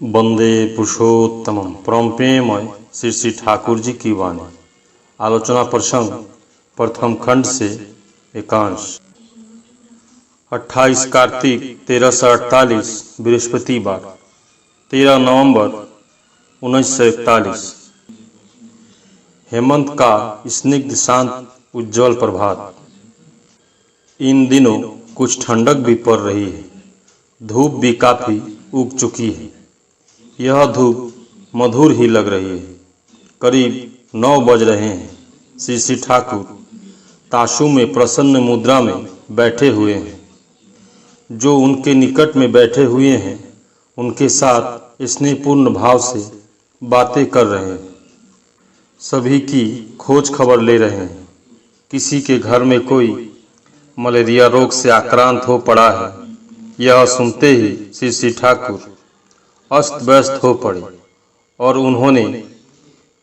वंदे पुरुषोत्तमम। परम प्रेममय श्री श्री ठाकुर जी की वाणी। आलोचना प्रसंग प्रथम खंड से एकांश। 28 कार्तिक 1348 बृहस्पतिवार 13 नवंबर 1941। हेमंत का स्निग्ध शांत उज्जवल प्रभात। इन दिनों कुछ ठंडक भी पड़ रही है। धूप भी काफी उग चुकी है। यह धूप मधुर ही लग रही है। करीब 9 बज रहे हैं। श्री श्री ठाकुर ताशु में प्रसन्न मुद्रा में बैठे हुए हैं। जो उनके निकट में बैठे हुए हैं उनके साथ स्नेहपूर्ण भाव से बातें कर रहे हैं। सभी की खोज खबर ले रहे हैं। किसी के घर में कोई मलेरिया रोग से आक्रांत हो पड़ा है। यह सुनते ही श्री श्री ठाकुर अस्त व्यस्त हो पड़े और उन्होंने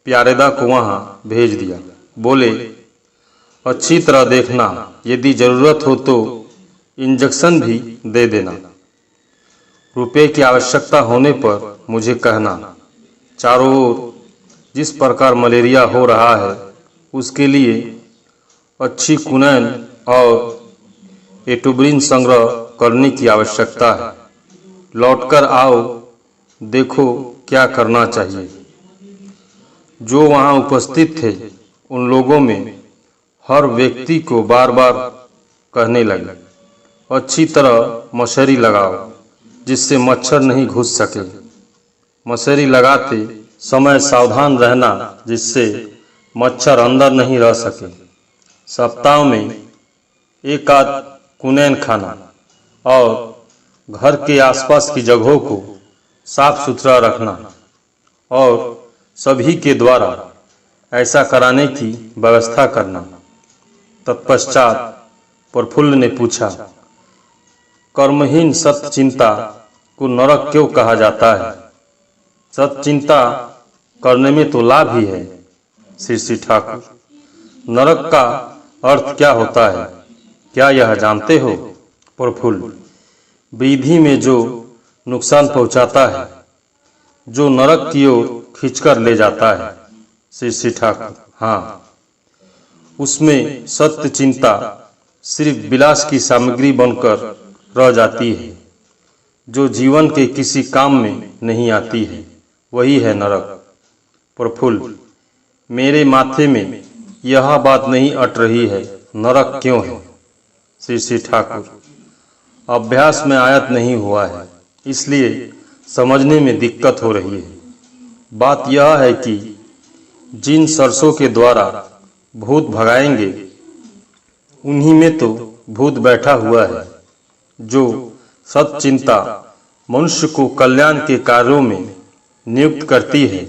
प्यारेदा को वहां भेज दिया। बोले, अच्छी तरह देखना, यदि जरूरत हो तो इंजेक्शन भी दे देना। रुपए की आवश्यकता होने पर मुझे कहना। चारों ओर जिस प्रकार मलेरिया हो रहा है उसके लिए अच्छी कुनैन और एटुब्रिन संग्रह करने की आवश्यकता है। लौटकर आओ, देखो क्या करना चाहिए। जो वहां उपस्थित थे उन लोगों में हर व्यक्ति को बार बार कहने लगे, अच्छी तरह मशहरी लगाओ जिससे मच्छर नहीं घुस सके। मशहरी लगाते समय सावधान रहना जिससे मच्छर अंदर नहीं रह सके। सप्ताह में एक आध कुनैन खाना और घर के आसपास की जगहों को साफ सुथरा रखना और सभी के द्वारा ऐसा कराने की व्यवस्था करना। तत्पश्चात प्रफुल्ल ने पूछा, कर्महीन सत्य चिंता को नरक क्यों कहा जाता है? सत्य चिंता करने में तो लाभ ही है। श्री श्री ठाकुर, नरक का अर्थ क्या होता है, क्या यह जानते हो? प्रफुल्ल, विधि में जो नुकसान पहुंचाता है, जो नरक की ओर खींचकर ले जाता है। श्री श्री ठाकुर, हाँ, उसमें सत्य चिंता सिर्फ विलास की सामग्री बनकर रह जाती है। जो जीवन के किसी काम में नहीं आती है वही है नरक। प्रफुल्ल, मेरे माथे में यह बात नहीं अट रही है, नरक क्यों है? श्री श्री ठाकुर, अभ्यास में आयत नहीं हुआ है, इसलिए समझने में दिक्कत हो रही है। बात यह है कि जिन सरसों के द्वारा भूत भगाएंगे उन्हीं में तो भूत बैठा हुआ है। जो सत्य चिंता मनुष्य को कल्याण के कार्यों में नियुक्त करती है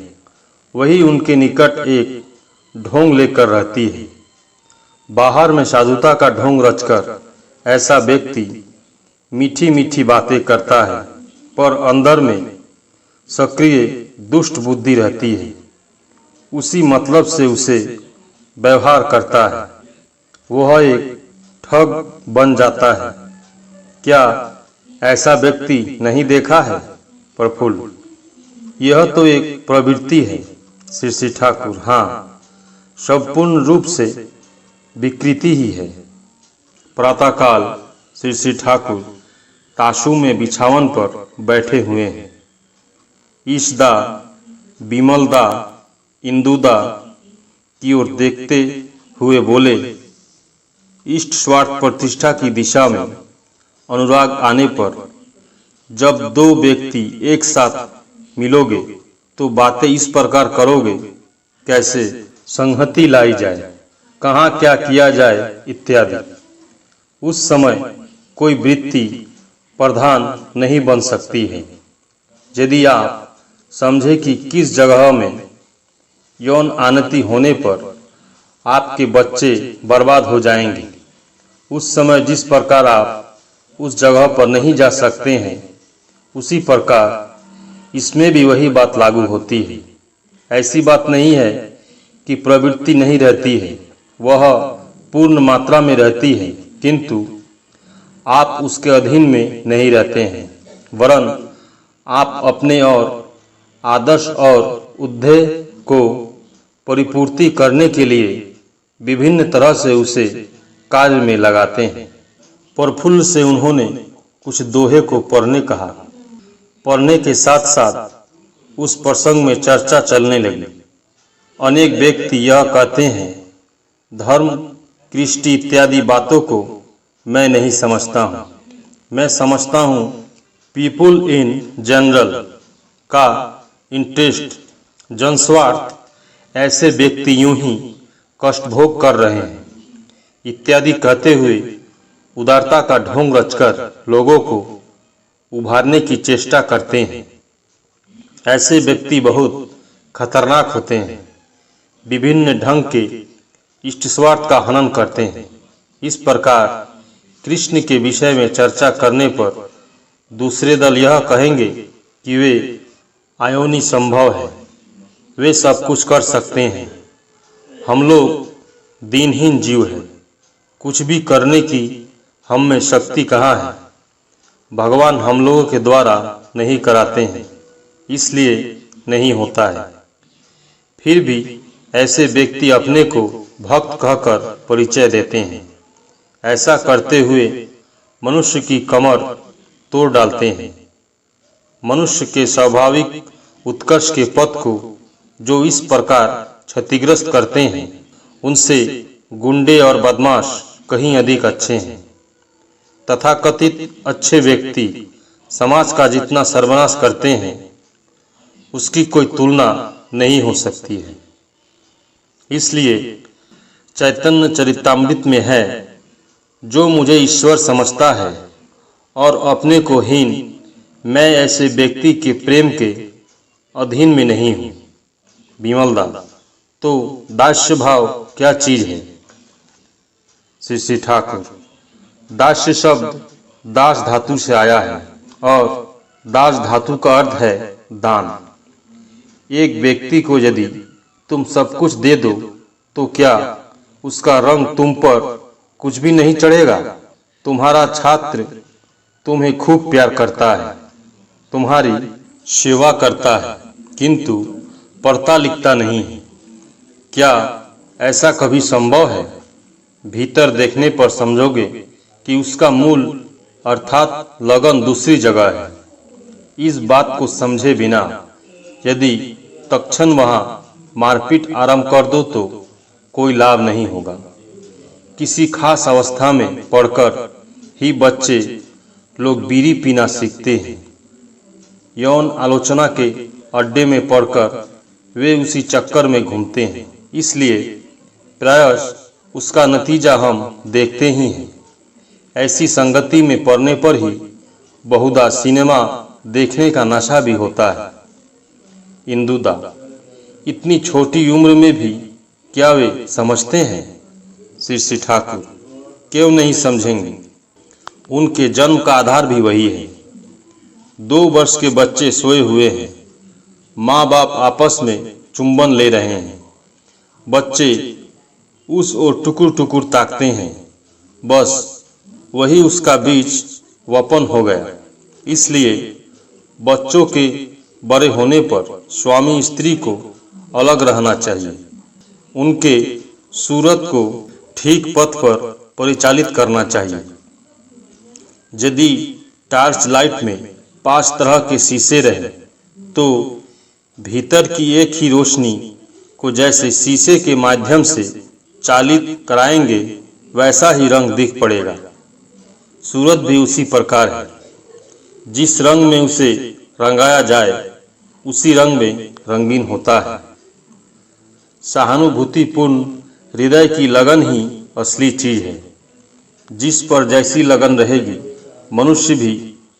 वही उनके निकट एक ढोंग लेकर रहती है। बाहर में साधुता का ढोंग रचकर ऐसा व्यक्ति मीठी मीठी बातें करता है पर अंदर में सक्रिय दुष्ट बुद्धि रहती है। उसी मतलब से उसे व्यवहार करता है। वह एक ठग बन जाता है। क्या ऐसा व्यक्ति नहीं देखा है? प्रफुल्ल, यह तो एक प्रवृत्ति है। श्री श्री ठाकुर, हाँ, सब पूर्ण रूप से विकृति ही है। प्रातःकाल श्री श्री ठाकुर ताशु में बिछावन पर बैठे हुए हैं। ईशदा, विमलदा, इंदुदा की ओर देखते हुए बोले, इष्ट स्वार्थ प्रतिष्ठा की दिशा में अनुराग आने पर जब दो व्यक्ति एक साथ मिलोगे तो बातें इस प्रकार करोगे, कैसे संहति लाई जाए, कहाँ क्या किया जाए इत्यादि। उस समय कोई वृत्ति प्रधान नहीं बन सकती है। यदि आप समझे कि किस जगह में यौन आनति होने पर आपके बच्चे बर्बाद हो जाएंगे, उस समय जिस प्रकार आप उस जगह पर नहीं जा सकते हैं उसी प्रकार इसमें भी वही बात लागू होती है। ऐसी बात नहीं है कि प्रवृत्ति नहीं रहती है, वह पूर्ण मात्रा में रहती है, किंतु आप उसके अधीन में नहीं रहते हैं, वरन आप अपने और आदर्श और उद्देश्य को परिपूर्ति करने के लिए विभिन्न तरह से उसे कार्य में लगाते हैं। प्रफुल्ल से उन्होंने कुछ दोहे को पढ़ने कहा। पढ़ने के साथ साथ उस प्रसंग में चर्चा चलने लगी। अनेक व्यक्ति यह कहते हैं, धर्म, कृष्टि इत्यादि बातों को मैं नहीं समझता हूँ। मैं समझता हूँ पीपुल इन जनरल का इंटरेस्ट, जनस्वार्थ, ऐसे व्यक्ति यूं ही कष्ट भोग कर रहे हैं इत्यादि कहते हुए उदारता का ढोंग रचकर लोगों को उभारने की चेष्टा करते हैं। ऐसे व्यक्ति बहुत खतरनाक होते हैं। विभिन्न ढंग के इष्टस्वार्थ का हनन करते हैं। इस प्रकार कृष्ण के विषय में चर्चा करने पर दूसरे दल यह कहेंगे कि वे आयोनि संभव है, वे सब कुछ कर सकते हैं। हम लोग दीनहीन जीव हैं, कुछ भी करने की हम में शक्ति कहाँ है। भगवान हम लोगों के द्वारा नहीं कराते हैं, इसलिए नहीं होता है। फिर भी ऐसे व्यक्ति अपने को भक्त कहकर परिचय देते हैं। ऐसा करते हुए मनुष्य की कमर तोड़ डालते हैं। मनुष्य के स्वाभाविक उत्कर्ष के पथ को जो इस प्रकार क्षतिग्रस्त करते हैं, उनसे गुंडे और बदमाश कहीं अधिक अच्छे हैं। तथाकथित अच्छे व्यक्ति समाज का जितना सर्वनाश करते हैं, उसकी कोई तुलना नहीं हो सकती है। इसलिए चैतन्य चरितामृत में है, जो मुझे ईश्वर समझता है और अपने को हीन, मैं ऐसे व्यक्ति के प्रेम के अधीन में नहीं हूँ। विमलदा, तो दास्य भाव क्या चीज है? श्री ठाकुर, दास्य शब्द दास धातु से आया है और दास धातु का अर्थ है दान। एक व्यक्ति को यदि तुम सब कुछ दे दो तो क्या उसका रंग तुम पर कुछ भी नहीं चढ़ेगा? तुम्हारा छात्र तुम्हें खूब प्यार करता है, तुम्हारी सेवा करता है, किंतु पढ़ता लिखता नहीं है। क्या ऐसा कभी संभव है? भीतर देखने पर समझोगे कि उसका मूल अर्थात लगन दूसरी जगह है। इस बात को समझे बिना यदि तत्क्षण वहां मारपीट आरंभ कर दो तो कोई लाभ नहीं होगा। किसी खास अवस्था में पढ़कर ही बच्चे लोग बीड़ी पीना सीखते हैं। यौन आलोचना के अड्डे में पढ़कर वे उसी चक्कर में घूमते हैं। इसलिए प्रायश उसका नतीजा हम देखते ही हैं। ऐसी संगति में पड़ने पर ही बहुधा सिनेमा देखने का नशा भी होता है। इंदुदा, इतनी छोटी उम्र में भी क्या वे समझते हैं? श्री ठाकुर, क्यों नहीं समझेंगे? उनके जन्म का आधार भी वही है। 2 वर्ष के बच्चे सोए हुए हैं, माँ बाप आपस में चुंबन ले रहे हैं। बच्चे उस ओर टुकुर टुकुर ताकते हैं, बस वही उसका बीज वपन हो गया। इसलिए बच्चों के बड़े होने पर स्वामी स्त्री को अलग रहना चाहिए। उनके सूरत को ठीक पथ पर परिचालित करना चाहिए। यदि टार्च लाइट में 5 तरह के शीशे रहे तो भीतर की एक ही रोशनी को जैसे शीशे के माध्यम से चालित कराएंगे, वैसा ही रंग दिख पड़ेगा। सूरत भी उसी प्रकार है। जिस रंग में उसे रंगाया जाए, उसी रंग में रंगीन होता है। सहानुभूतिपूर्ण हृदय की लगन ही असली चीज है। जिस पर जैसी लगन रहेगी, मनुष्य भी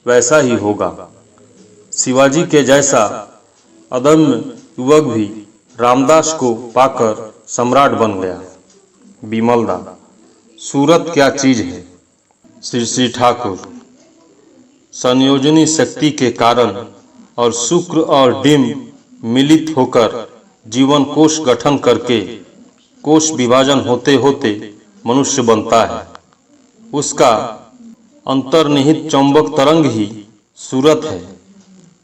वैसा ही होगा। शिवाजी के जैसा अदम्य युवक भी रामदास को पाकर सम्राट बन गया। विमलदा, सूरत क्या चीज है? श्री ठाकुर, संयोजनी शक्ति के कारण और शुक्र और डिम मिलित होकर जीवन कोश गठन करके कोश विभाजन होते होते मनुष्य बनता है। उसका अंतर्निहित चौंबक तरंग ही सूरत है।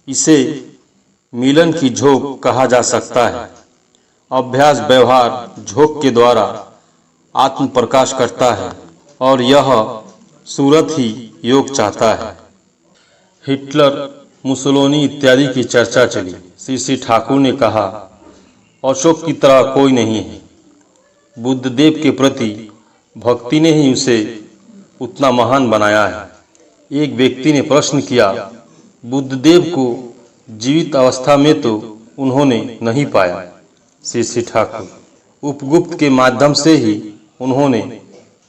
इसे मिलन की झोंक कहा जा सकता है। अभ्यास व्यवहार झोंक के द्वारा आत्म प्रकाश करता है और यह सूरत ही योग चाहता है। हिटलर, मुसोलिनी इत्यादि की चर्चा चली। श्री ठाकुर ने कहा, अशोक की तरह कोई नहीं है। बुद्धदेव के प्रति भक्ति ने ही उसे उतना महान बनाया है। एक व्यक्ति ने प्रश्न किया, बुद्धदेव को जीवित अवस्था में तो उन्होंने नहीं पाया। श्री ठाकुर, उपगुप्त के माध्यम से ही उन्होंने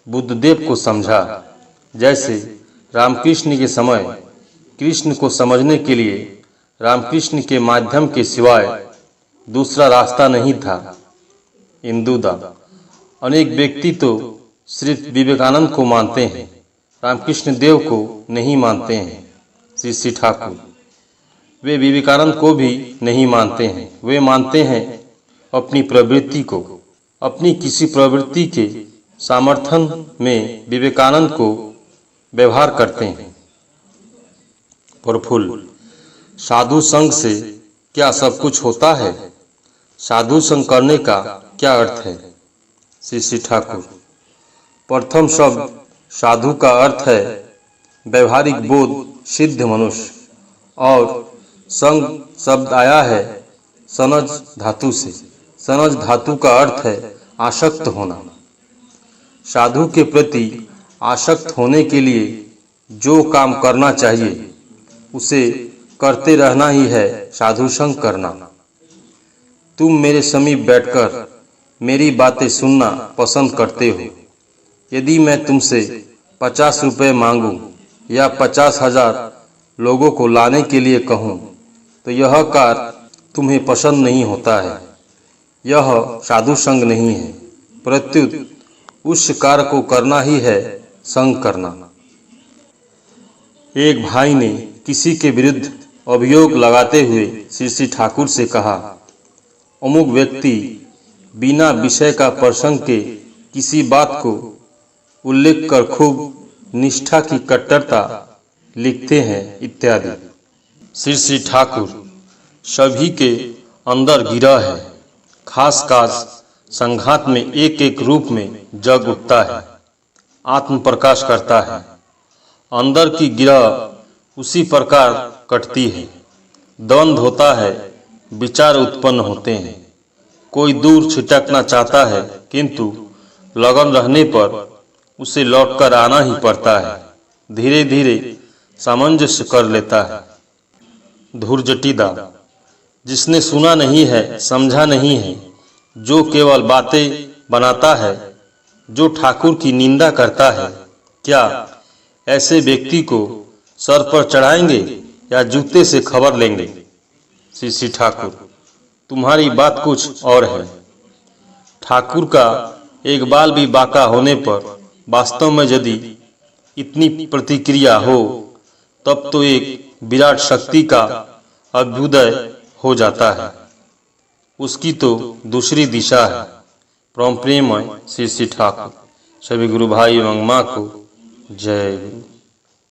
बुद्धदेव को समझा। जैसे रामकृष्ण के समय कृष्ण को समझने के लिए रामकृष्ण के माध्यम के सिवाय दूसरा रास्ता नहीं था। इंदुदा, अनेक व्यक्ति तो सिर्फ विवेकानंद को मानते हैं, रामकृष्ण देव को नहीं मानते हैं। श्री ठाकुर, वे विवेकानंद को भी नहीं मानते हैं। वे मानते हैं अपनी प्रवृत्ति को। अपनी किसी प्रवृत्ति के समर्थन में विवेकानंद को व्यवहार करते हैं। प्रफुल्ल, साधु संग से क्या सब कुछ होता है? साधु संग करने का क्या अर्थ है? श्री ठाकुर, प्रथम शब्द साधु का अर्थ है व्यवहारिक बोध सिद्ध मनुष्य, और संग शब्द आया है सनज धातु से। सनज धातु का अर्थ है आसक्त होना। साधु के प्रति आसक्त होने के लिए जो काम करना चाहिए उसे करते रहना ही है साधु संग करना। तुम मेरे समीप बैठकर मेरी बातें सुनना पसंद करते हो। यदि मैं तुमसे 50 रुपये मांगूं या 50,000 लोगों को लाने के लिए कहूं, तो यह कार्य तुम्हें पसंद नहीं होता है। यह साधु संग नहीं है, प्रत्युत उस कार्य को करना ही है संग करना। एक भाई ने किसी के विरुद्ध अभियोग लगाते हुए श्री ठाकुर से कहा, अमुक व्यक्ति बिना विषय का प्रसंग के किसी बात को उल्लेख कर खूब निष्ठा की कट्टरता लिखते हैं इत्यादि। श्री ठाकुर, सभी के अंदर गिरह है, खास संघात में एक एक रूप में जग उठता है, आत्म प्रकाश करता है। अंदर की गिरह उसी प्रकार कटती है। द्वंद्व होता है, विचार उत्पन्न होते हैं। कोई दूर छिटकना चाहता है, किंतु लगन रहने पर उसे लौटकर आना ही पड़ता है। धीरे धीरे सामंजस्य कर लेता है। धुर्जटीदा, जिसने सुना नहीं है, समझा नहीं है, जो केवल बातें बनाता है, जो ठाकुर की निंदा करता है, क्या ऐसे व्यक्ति को सर पर चढ़ाएंगे या जूते से खबर लेंगे? श्री ठाकुर, तुम्हारी बात कुछ और है। ठाकुर का एक बाल भी बाका होने पर वास्तव में यदि इतनी प्रतिक्रिया हो, तब तो एक विराट शक्ति का अभ्युदय हो जाता है। उसकी तो दूसरी दिशा है। परम प्रेममय श्री ठाकुर। सभी गुरु भाई एवं माँ को जय गुरु।